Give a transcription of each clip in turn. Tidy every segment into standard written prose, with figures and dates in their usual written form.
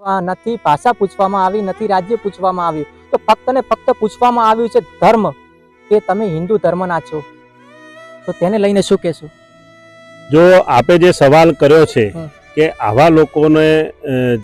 નથી ભાષા પૂછવામાં આવી, નથી રાજ્ય પૂછવામાં આવ્યું, તો ફક્ત ને ફક્ત પૂછવામાં આવ્યું છે ધર્મ, કે તમે હિન્દુ ધર્મના છો. તો તેને લઈને શું કહેશો? જો આપે જે સવાલ કર્યો છે કે આવા લોકોને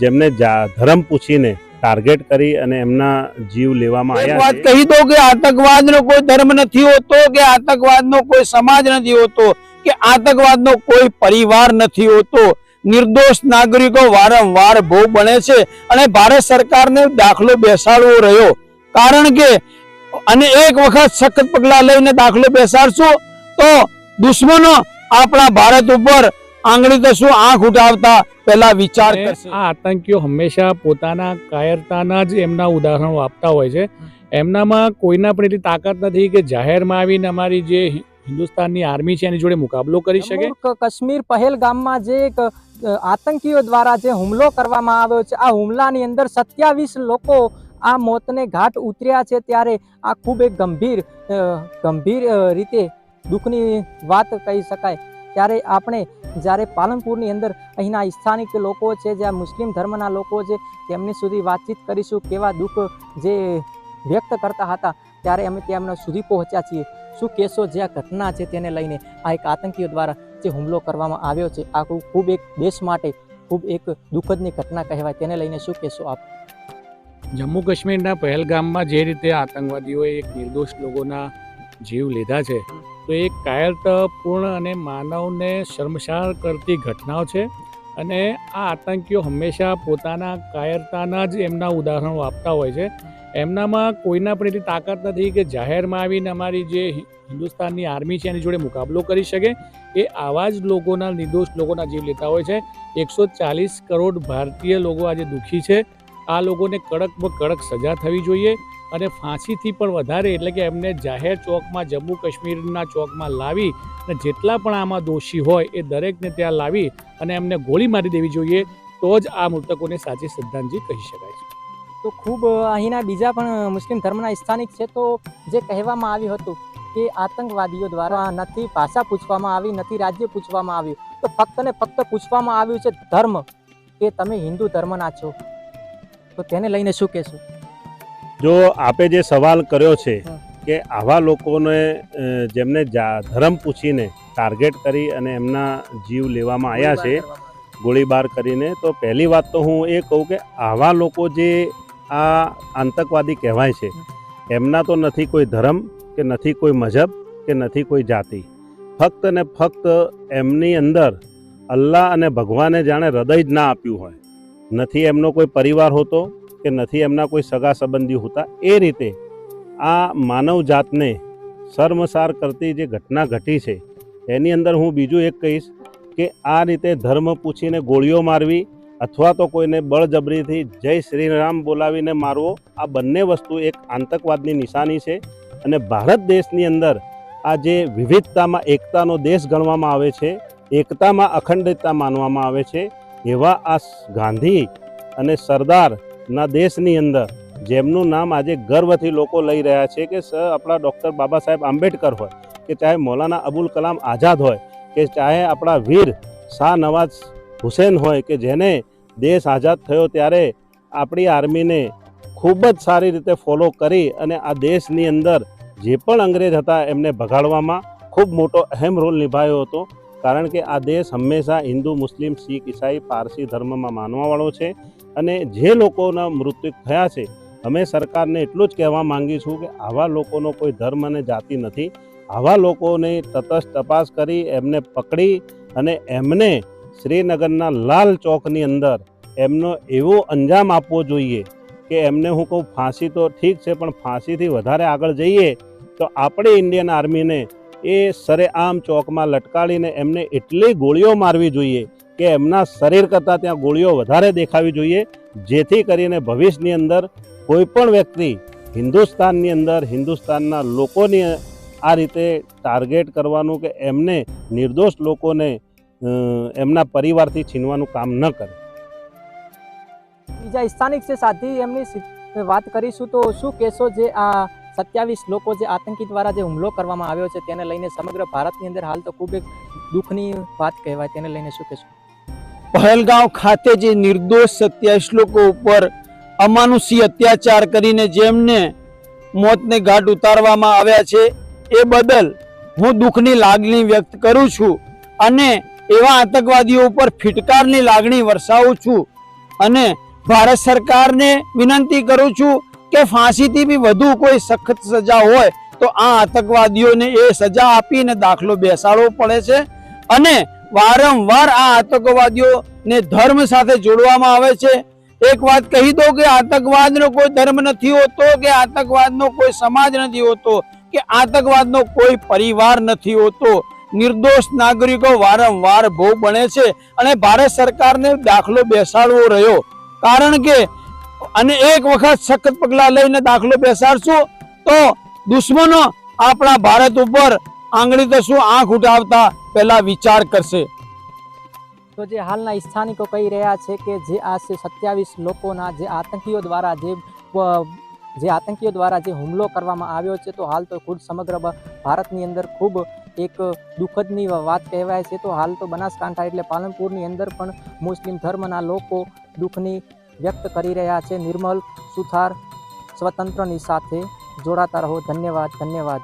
જેમને ધર્મ પૂછીને ટાર્ગેટ કરી અને એમના જીવ લેવામાં આવ્યા વાત કહી દો કે આતંકવાદનો કોઈ ધર્મ નથી હોતો, કે આતંકવાદનો કોઈ સમાજ નથી હોતો, કે આતંકવાદનો કોઈ પરિવાર નથી હોતો. નિર્દોષ નાગરિકો વારંવાર ભોગ બને છે અને ભારત સરકારને દાખલો બેસાડવો રહ્યો. કારણ કે અને એક વખત સખત પગલા લઈને દાખલો બેસાડશું તો દુશ્મનો આપણા ભારત ઉપર આંગળી તો શું આંખ ઉઠાવતા પહેલા વિચાર કરશે. આ આતંકીઓ હંમેશા પોતાના કાયરતાના જ એમના ઉદાહરણો આપતા હોય છે. એમનામાં કોઈના પણ એટલી તાકાત નથી કે જાહેરમાં આવીને અમારી જે હિન્દુસ્તાનની આર્મી છે એની જોડે મુકાબલો કરી શકે. કાશ્મીર પહેલગામમાં જે આતંકીઓ દ્વારા જે હુમલો કરવામાં આવ્યો છે, આ હુમલાની અંદર 27 લોકો આ મોતને ઘાટ ઉતર્યા છે. ત્યારે આ ખૂબ એક ગંભીર રીતે દુઃખની વાત કહી શકાય. ત્યારે આપણે જ્યારે પાલનપુરની અંદર અહીંના સ્થાનિક લોકો છે, જ્યાં મુસ્લિમ ધર્મના લોકો છે, તેમની સુધી વાતચીત કરીશું. કેવા દુઃખ જે વ્યક્ત કરતા હતા, ત્યારે અમે તેમના સુધી પહોંચ્યા છીએ. શું કહેશો જે આ ઘટના છે તેને લઈને? આ એક આતંકીઓ દ્વારા જે હુમલો કરવામાં આવ્યો છે, આ ખૂબ એક દેશ માટે ખૂબ એક દુઃખદની ઘટના કહેવાય. તેને લઈને શું કહેશો આપ? જમ્મુ કાશ્મીરના પહેલગામમાં જે રીતે આતંકવાદીઓએ એક નિર્દોષ લોકોના જીવ લીધા છે, તો એ કાયરતાપૂર્ણ અને માનવને શર્મસાર કરતી ઘટનાઓ છે. અને આ આતંકીઓ હંમેશા પોતાના કાયરતાના જ એમના ઉદાહરણો આપતા હોય છે. એમનામાં કોઈના પણ એટલી તાકાત નથી કે જાહેરમાં આવીને અમારી જે હિન્દુસ્તાનની આર્મી છે એની જોડે મુકાબલો કરી શકે. એ આવા જ લોકોના, નિર્દોષ લોકોના જીવ લેતા હોય છે. 140 કરોડ ભારતીય લોકો આજે દુઃખી છે. આ લોકોને કડકમાં કડક સજા થવી જોઈએ અને ફાંસીથી પણ વધારે, એટલે કે એમને જાહેર ચોકમાં, જમ્મુ કાશ્મીરના ચોકમાં લાવી અને જેટલા પણ આમાં દોષી હોય એ દરેકને ત્યાં લાવી અને એમને ગોળી મારી દેવી જોઈએ. તો જ આ મૃતકોને સાચી શ્રદ્ધાંજલિ કહી શકાય છે. તો ખૂબ અહીંના બીજા પણ મુસ્લિમ ધર્મના સ્થાનિક છે, તો જે કહેવામાં આવ્યું હતું કે આતંકવાદીઓ દ્વારા નથી ભાષા પૂછવામાં આવી, નથી રાજ્ય પૂછવામાં આવ્યું, તો ફક્ત ને ફક્ત પૂછવામાં આવ્યું છે ધર્મ, કે તમે હિન્દુ ધર્મના છો. તો તેને લઈને શું કહેશો? જો આપે જે સવાલ કર્યો છે કે આવા લોકોને જેમને ધર્મ પૂછીને ટાર્ગેટ કરી અને એમના જીવ લેવામાં આવ્યા છે ગોળીબાર કરીને, તો પહેલી વાત તો હું એ કહું કે આવા લોકો જે આ આતંકવાદી કહેવાય છે, એમના તો નથી કોઈ ધર્મ, કે નથી કોઈ મજહબ, કે નથી કોઈ જાતિ. ફક્ત ને ફક્ત એમની અંદર અલ્લાહ અને ભગવાને જાણે હૃદય જ ના આપ્યું હોય. નથી એમનો કોઈ પરિવાર હોતો, કે નથી એમના કોઈ સગા સંબંધી હોતા. એ રીતે આ માનવ જાતને શર્મસાર કરતી જે ઘટના ઘટી છે, એની અંદર હું બીજું એક કહીશ કે આ રીતે ધર્મ પૂછીને ગોળીઓ મારવી અથવા તો કોઈને બળજબરીથી જય શ્રી રામ બોલાવીને મારવો, આ બંને વસ્તુ એક આતંકવાદની નિશાની છે. અને ભારત દેશની અંદર આ જે વિવિધતામાં એકતાનો દેશ ગણવામાં આવે છે, એકતામાં અખંડિતતા માનવામાં આવે છે, એવા આ ગાંધી અને સરદારના દેશની અંદર જેમનું નામ આજે ગર્વથી લોકો લઈ રહ્યા છે, કે આપણા ડૉક્ટર બાબા સાહેબ આંબેડકર હોય, કે ચાહે મૌલાના અબુલ કલામ આઝાદ હોય, કે ચાહે આપણા વીર શાહ નવાઝ હુસેન હોય, કે જેને દેશ આઝાદ થયો ત્યારે આપણી આર્મીને ખૂબ જ સારી રીતે ફોલો કરી અને આ દેશની અંદર જે પણ અંગ્રેજ હતા એમને ભગાડવામાં ખૂબ મોટો અહેમ રોલ નિભાવ્યો હતો. કારણ કે આ દેશ હંમેશા હિન્દુ, મુસ્લિમ, શીખ, ઈસાઈ, પારસી ધર્મમાં માનવાવાળો છે. અને જે લોકોના મૃત્યુ થયા છે, અમે સરકારને એટલું જ કહેવા માંગીશું કે આવા લોકોનો કોઈ ધર્મ અને જાતિ નથી. આવા લોકોને તટસ્થ તપાસ કરી એમને પકડી અને એમને શ્રીનગરના લાલ ચોકની અંદર એમનો એવો અંજામ આપવો જોઈએ કે એમને હું કહું ફાંસી તો ઠીક છે, પણ ફાંસીથી વધારે આગળ જઈએ તો આપણે ઇન્ડિયન આર્મીને એ સરેઆમ ચોકમાં લટકાડીને એમને એટલી ગોળીઓ મારવી જોઈએ કે એમના શરીર કરતાં ત્યાં ગોળીઓ વધારે દેખાવી જોઈએ, જેથી કરીને ભવિષ્યની અંદર કોઈ પણ વ્યક્તિ હિન્દુસ્તાનની અંદર હિન્દુસ્તાનના લોકોની આ રીતે ટાર્ગેટ કરવાનું કે એમને નિર્દોષ લોકોને એમના પરિવારથી છીનવાનું કામ ન કરે. બીજા સ્થાનિક છે સાથી, એમની વાત કરીશું. તો શું કહેશો જે આ 27 લોકો જે આતંકી દ્વારા જે હુમલો કરવામાં આવ્યો છે તેને લઈને સમગ્ર ભારતની અંદર હાલ તો ખૂબ એક દુઃખની વાત કહેવાય, તેને લઈને શું કહેશો? પહેલગાંવ ખાતે જે નિર્દોષ 27 લોકો ઉપર અમાનુષી અત્યાચાર કરીને જેમને મોતને ઘાટ ઉતારવામાં આવ્યા છે એ બદલ હું દુઃખની લાગણી વ્યક્ત કરું છું અને એવા આતંકવાદીઓ ઉપર ફિટકારની લાગણી વરસાવું છું અને ભારત સરકારને વિનંતી કરું છું કે ફાંસીથી બી વધુ કોઈ સખત સજા હોય તો આ આતંકવાદીઓને એ સજા આપીને દાખલો બેસાડવો પડે છે અને વારંવાર આ આતંકવાદીઓને ધર્મ સાથે જોડવામાં આવે છે. એક વાત કહી દો કે આતંકવાદનો કોઈ ધર્મ નથી હોતો, કે આતંકવાદનો કોઈ સમાજ નથી હોતો, કે આતંકવાદનો કોઈ પરિવાર નથી હોતો. નિર્દોષ નાગરિકો વારંવાર ભોગ બને છે અને ભારત સરકારને દાખલો બેસાડવો રહ્યો. કારણ કે અને એક વખત સખત પગલાં લઈને દાખલો બેસાડશું તો દુશ્મનો આપણા ભારત ઉપર આંગળી કશું આંખ ઉઠાવતા પહેલા વિચાર કરશે. તો જે હાલના સ્થાનિકો કહી રહ્યા છે કે જે આશરે 27 લોકોના જે આતંકીઓ દ્વારા જે હુમલો કરવામાં આવ્યો છે, તો હાલ તો ખુદ સમગ્ર ભારતની અંદર ખૂબ એક દુઃખદની વાત કહેવાય છે. તો હાલ તો બનાસકાંઠા એટલે પાલનપુરની અંદર પણ મુસ્લિમ ધર્મના લોકો દુઃખની વ્યક્ત કરી રહ્યા છે. નિર્મલ સુથાર, સ્વતંત્રની સાથે જોડાતા રહો. ધન્યવાદ.